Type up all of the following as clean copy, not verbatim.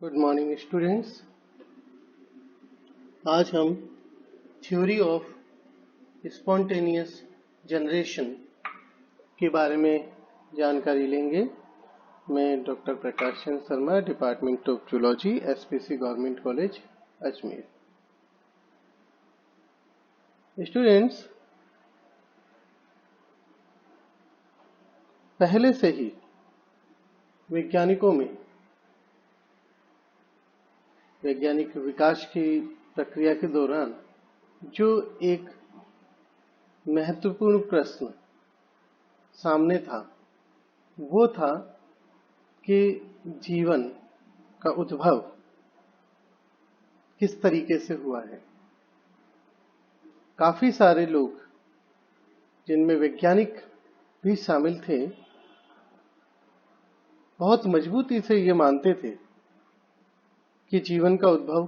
Good morning students. आज हम theory of spontaneous generation के बारे में जानकारी लेंगे। मैं doctor Prakash Chandra Sharma, department of zoology, SPC government college Ajmer. Students, पहले से ही वैज्ञानिकों में वैज्ञानिक विकास की प्रक्रिया के दौरान जो एक महत्वपूर्ण प्रश्न सामने था वो था कि जीवन का उद्भव किस तरीके से हुआ है। काफी सारे लोग, जिनमें वैज्ञानिक भी शामिल थे, बहुत मजबूती से ये मानते थे कि जीवन का उद्भव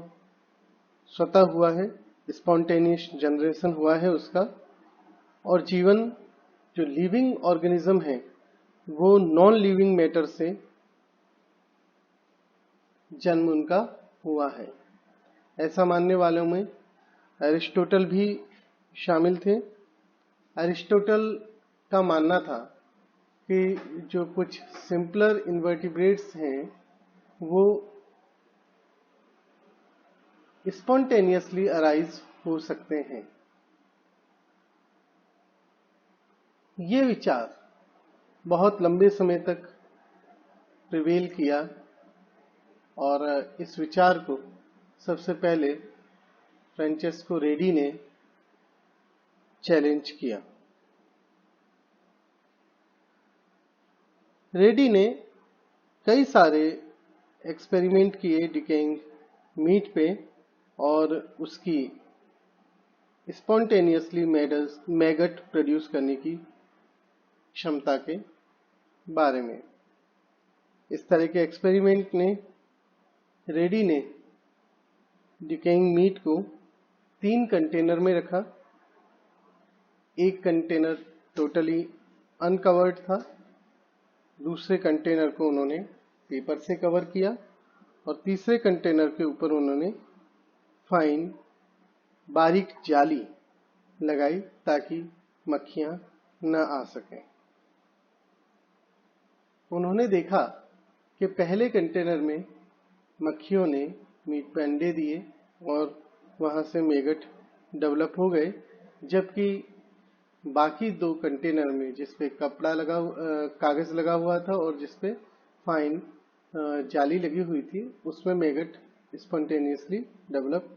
स्वतः हुआ है, स्पॉन्टेनियस जनरेशन हुआ है उसका, और जीवन जो लिविंग ऑर्गेनिज्म है वो नॉन लिविंग मैटर से जन्म उनका हुआ है। ऐसा मानने वालों में अरिस्टोटल भी शामिल थे। अरिस्टोटल का मानना था कि जो कुछ सिंपलर इन्वर्टिब्रेट्स हैं वो स्पॉन्टेनियसली अराइज हो सकते हैं। ये विचार बहुत लंबे समय तक प्रिवेल किया और इस विचार को सबसे पहले फ्रांचेस्को रेडी ने चैलेंज किया। रेडी ने कई सारे एक्सपेरिमेंट किए डिकेइंग मीट पे और उसकी स्पॉन्टेनियसली मैगट प्रोड्यूस करने की क्षमता के बारे में। इस तरह के एक्सपेरिमेंट ने रेडी ने डिकेइंग मीट को 3 कंटेनर में रखा। एक कंटेनर टोटली अनकवर्ड था, दूसरे कंटेनर को उन्होंने पेपर से कवर किया और तीसरे कंटेनर के ऊपर उन्होंने फाइन बारीक जाली लगाई ताकि मक्खियां न आ सकें। उन्होंने देखा कि पहले कंटेनर में मक्खियों ने मीट पे अंडे दिए और वहां से मैगट डेवलप हो गए, जबकि बाकी 2 कंटेनर में जिसपे कागज लगा हुआ था और जिसपे फाइन जाली लगी हुई थी उसमें मैगट स्पॉन्टेनियसली डेवलप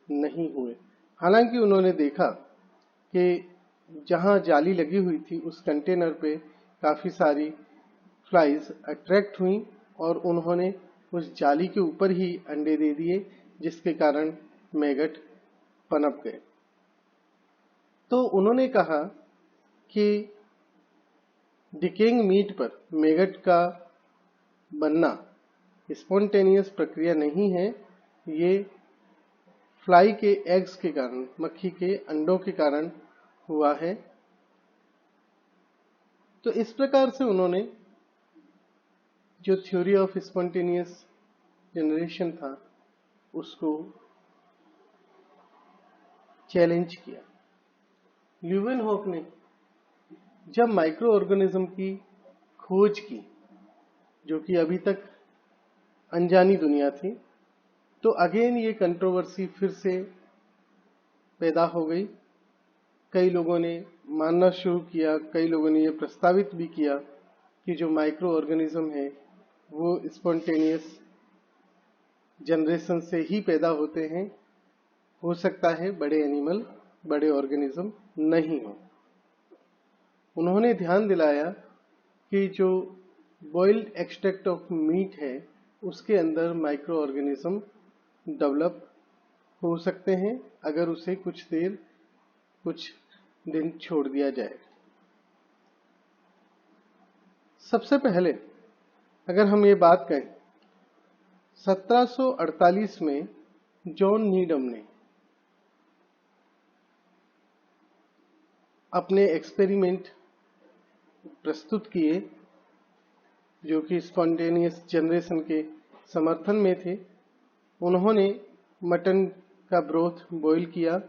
नहीं हुए। हालांकि उन्होंने देखा कि जहां जाली लगी हुई थी उस कंटेनर पे काफी सारी फ्लाइज अट्रैक्ट हुई और उन्होंने उस जाली के ऊपर ही अंडे दे दिए, जिसके कारण मैगट पनप गए। तो उन्होंने कहा कि डिकेइंग मीट पर मैगट का बनना स्पॉन्टेनियस प्रक्रिया नहीं है, ये फ्लाई के एग्स के कारण, मक्खी के अंडों के कारण हुआ है। तो इस प्रकार से उन्होंने जो थ्योरी ऑफ स्पॉन्टेनियस जनरेशन था उसको चैलेंज किया। ल्यूवेनहॉक ने जब माइक्रो ऑर्गेनिज्म की खोज की, जो कि अभी तक अनजानी दुनिया थी, तो अगेन ये कंट्रोवर्सी फिर से पैदा हो गई। कई लोगों ने मानना शुरू किया, कई लोगों ने ये प्रस्तावित भी किया कि जो माइक्रो ऑर्गेनिज्म है वो स्पॉन्टेनियस जनरेशन से ही पैदा होते हैं। हो सकता है बड़े एनिमल, बड़े ऑर्गेनिज्म नहीं हो। उन्होंने ध्यान दिलाया कि जो बॉइल्ड एक्सट्रैक्ट ऑफ मीट है उसके अंदर माइक्रो ऑर्गेनिज्म डेवलप हो सकते हैं अगर उसे कुछ दिन छोड़ दिया जाए। सबसे पहले अगर हम ये बात करें, 1748 में जॉन नीडम ने अपने एक्सपेरिमेंट प्रस्तुत किए जो कि स्पॉन्टेनियस जनरेशन के समर्थन में थे। उन्होंने मटन का ब्रोथ बॉईल किया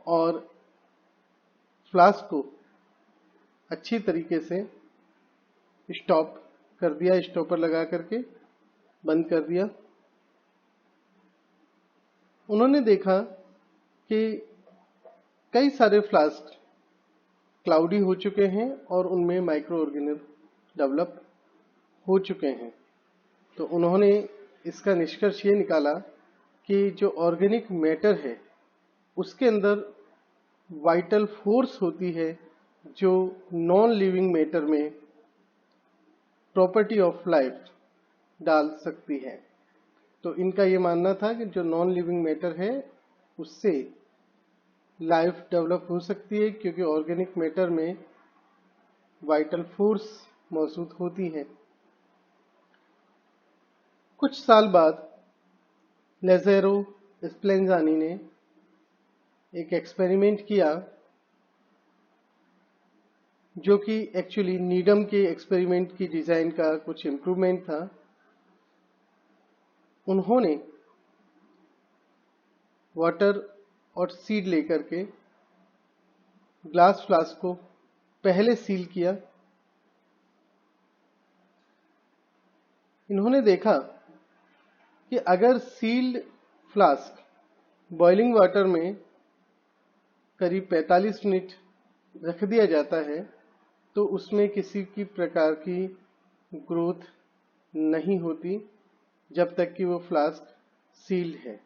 और फ्लास्क को अच्छी तरीके से स्टॉप कर दिया, स्टॉपर लगा करके बंद कर दिया। उन्होंने देखा कि कई सारे फ्लास्क क्लाउडी हो चुके हैं और उनमें माइक्रो ऑर्गेनिज्म डेवलप हो चुके हैं। तो उन्होंने इसका निष्कर्ष ये निकाला कि जो ऑर्गेनिक मैटर है उसके अंदर वाइटल फोर्स होती है जो नॉन लिविंग मैटर में प्रॉपर्टी ऑफ लाइफ डाल सकती है। तो इनका ये मानना था कि जो नॉन लिविंग मैटर है उससे लाइफ डेवलप हो सकती है, क्योंकि ऑर्गेनिक मैटर में वाइटल फोर्स मौजूद होती है। कुछ साल बाद लेज़ेरो स्प्लेंजानी ने एक एक्सपेरिमेंट किया जो कि एक्चुअली नीडम के एक्सपेरिमेंट की डिजाइन का कुछ इम्प्रूवमेंट था। उन्होंने वाटर और सीड लेकर के ग्लास फ्लास्क को पहले सील किया। इन्होंने देखा कि अगर सील्ड फ्लास्क बॉइलिंग वाटर में करीब 45 मिनट रख दिया जाता है तो उसमें किसी की प्रकार की ग्रोथ नहीं होती जब तक कि वो फ्लास्क सील्ड है।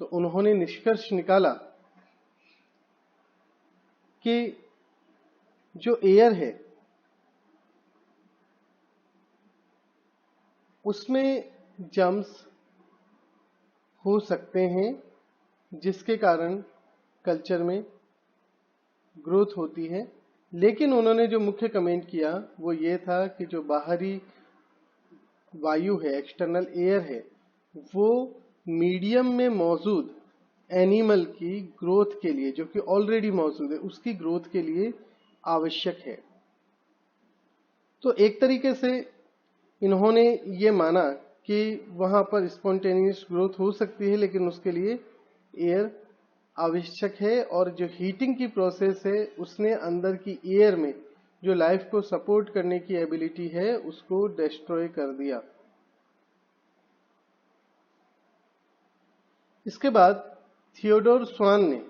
तो उन्होंने निष्कर्ष निकाला कि जो एयर है उसमें जर्म्स हो सकते हैं जिसके कारण कल्चर में ग्रोथ होती है। लेकिन उन्होंने जो मुख्य कमेंट किया वो ये था कि जो बाहरी वायु है, एक्सटर्नल एयर है, वो मीडियम में मौजूद एनिमल की ग्रोथ के लिए, जो कि ऑलरेडी मौजूद है, उसकी ग्रोथ के लिए आवश्यक है। तो एक तरीके से इन्होंने ये माना कि वहां पर स्पॉन्टेनियस ग्रोथ हो सकती है, लेकिन उसके लिए एयर आवश्यक है। और जो हीटिंग की प्रोसेस है उसने अंदर की एयर में जो लाइफ को सपोर्ट करने की एबिलिटी है उसको डिस्ट्रॉय कर दिया। इसके बाद थियोडोर स्वान ने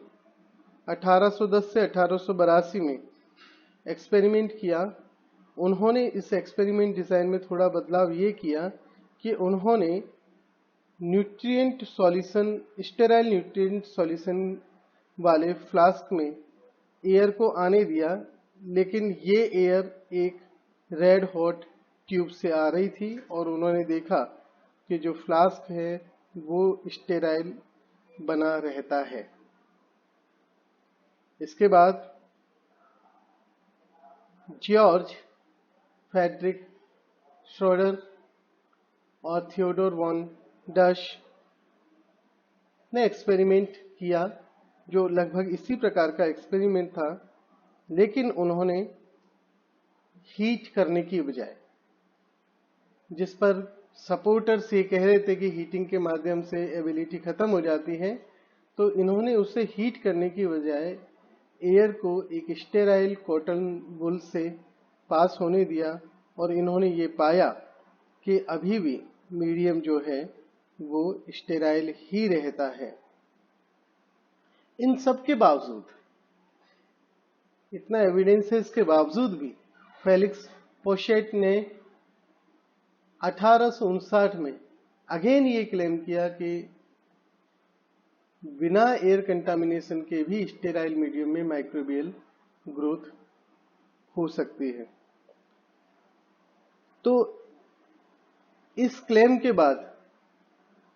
1810 से 1882 में एक्सपेरिमेंट किया। उन्होंने इस एक्सपेरिमेंट डिजाइन में थोड़ा बदलाव ये किया कि उन्होंने nutrient solution, sterile nutrient solution वाले फ्लास्क में एयर को आने दिया, लेकिन ये एयर एक रेड हॉट ट्यूब से आ रही थी और उन्होंने देखा कि जो फ्लास्क है वो स्टेराइल बना रहता है। इसके बाद जॉर्ज फ्रेडरिक श्रोडर और थियोडोर वॉन डश ने एक्सपेरिमेंट किया जो लगभग इसी प्रकार का एक्सपेरिमेंट था, लेकिन उन्होंने हीट करने की बजाय, जिस पर सपोर्टर्स ये कह रहे थे कि हीटिंग के माध्यम से एबिलिटी खत्म हो जाती है, तो इन्होंने उसे हीट करने की बजाय एयर को एक स्टेराइल कॉटन वुल से पास होने दिया और इन्होंने ये पाया कि अभी भी मीडियम जो है वो स्टेराइल ही रहता है। इन सब के बावजूद, इतना एविडेंस है, इसके बावजूद भी फेलिक्स पोशेट ने 1859 में अगेन ये क्लेम किया कि बिना एयर कंटामिनेशन के भी स्टेराइल मीडियम में माइक्रोबियल ग्रोथ हो सकती है। तो इस क्लेम के बाद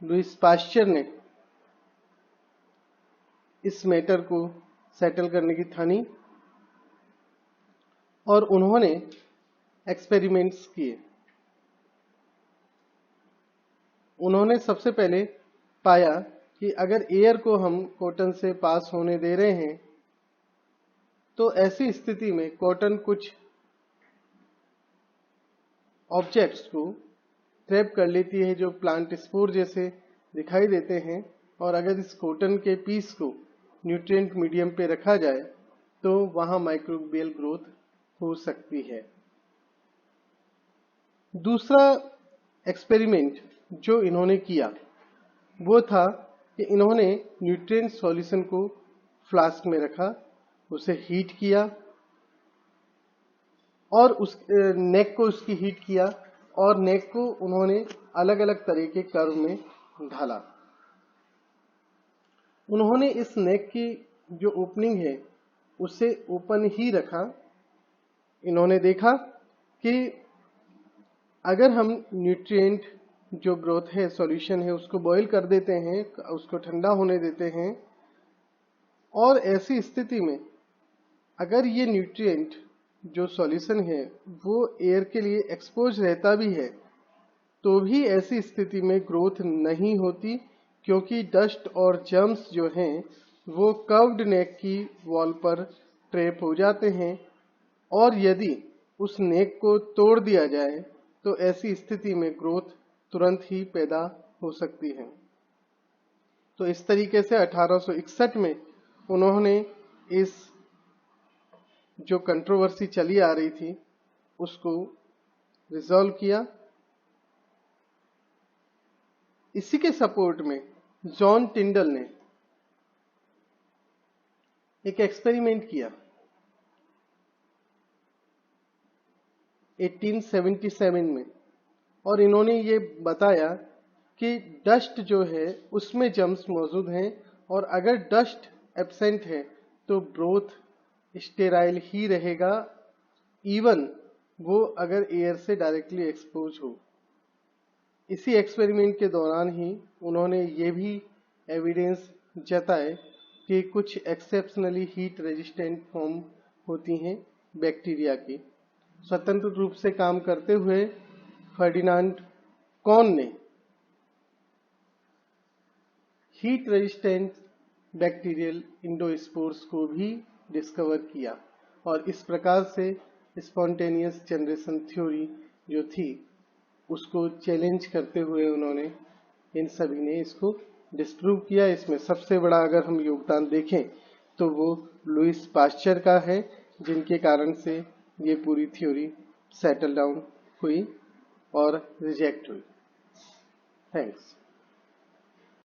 लुईस पाश्चर ने इस मैटर को सेटल करने की ठानी और उन्होंने एक्सपेरिमेंट्स किए। उन्होंने सबसे पहले पाया कि अगर एयर को हम कॉटन से पास होने दे रहे हैं तो ऐसी स्थिति में कॉटन कुछ ऑब्जेक्ट्स को ट्रैप कर लेती है, जो प्लांट स्पोर जैसे दिखाई देते हैं। और अगर इस कॉटन के पीस को न्यूट्रिएंट मीडियम पे रखा जाए तो वहां माइक्रोबियल ग्रोथ हो सकती है। दूसरा एक्सपेरिमेंट जो इन्होंने किया वो था कि इन्होंने न्यूट्रिएंट सॉल्यूशन को फ्लास्क में रखा, उसे हीट किया और उस नेक को उसकी हीट किया और नेक को उन्होंने अलग अलग तरह के कर्व में ढाला। उन्होंने इस नेक की जो ओपनिंग है उसे ओपन ही रखा। इन्होंने देखा कि अगर हम न्यूट्रिएंट जो ग्रोथ है सॉल्यूशन है उसको बॉईल कर देते हैं, उसको ठंडा होने देते हैं, और ऐसी स्थिति में अगर ये न्यूट्रिएंट जो सॉल्यूशन है वो एयर के लिए एक्सपोज रहता भी है तो भी ऐसी स्थिति में ग्रोथ नहीं होती, क्योंकि डस्ट और जर्म्स जो हैं वो कर्व्ड नेक की वॉल पर ट्रैप हो जाते हैं। और यदि उस नेक को तोड़ दिया जाए तो ऐसी स्थिति में ग्रोथ तुरंत ही पैदा हो सकती है। तो इस तरीके से 1861 में उन्होंने इस जो कंट्रोवर्सी चली आ रही थी उसको रिजॉल्व किया। इसी के सपोर्ट में जॉन टिंडल ने एक एक्सपेरिमेंट किया 1877 में, और इन्होंने ये बताया कि डस्ट जो है उसमें जर्म्स मौजूद हैं और अगर डस्ट एब्सेंट है तो ग्रोथ स्टेराइल ही रहेगा, इवन वो अगर एयर से डायरेक्टली एक्सपोज हो। इसी एक्सपेरिमेंट के दौरान ही उन्होंने ये भी एविडेंस जताए कि कुछ एक्सेप्शनली हीट रेजिस्टेंट फॉर्म होती हैं बैक्टीरिया की। स्वतंत्र रूप से काम करते हुए फर्डिनांड कॉन ने हीट रेजिस्टेंट बैक्टीरियल इंडोस्पोर्स को भी डिस्कवर किया, और इस प्रकार से स्पॉन्टेनियस जनरेशन थ्योरी जो थी उसको चैलेंज करते हुए उन्होंने इन सभी ने इसको डिस्प्रूव किया। इसमें सबसे बड़ा अगर हम योगदान देखें तो वो लुईस पास्चर का है, जिनके कारण से ये पूरी थ्योरी सेटल डाउन हुई और रिजेक्ट हुई। थैंक्स।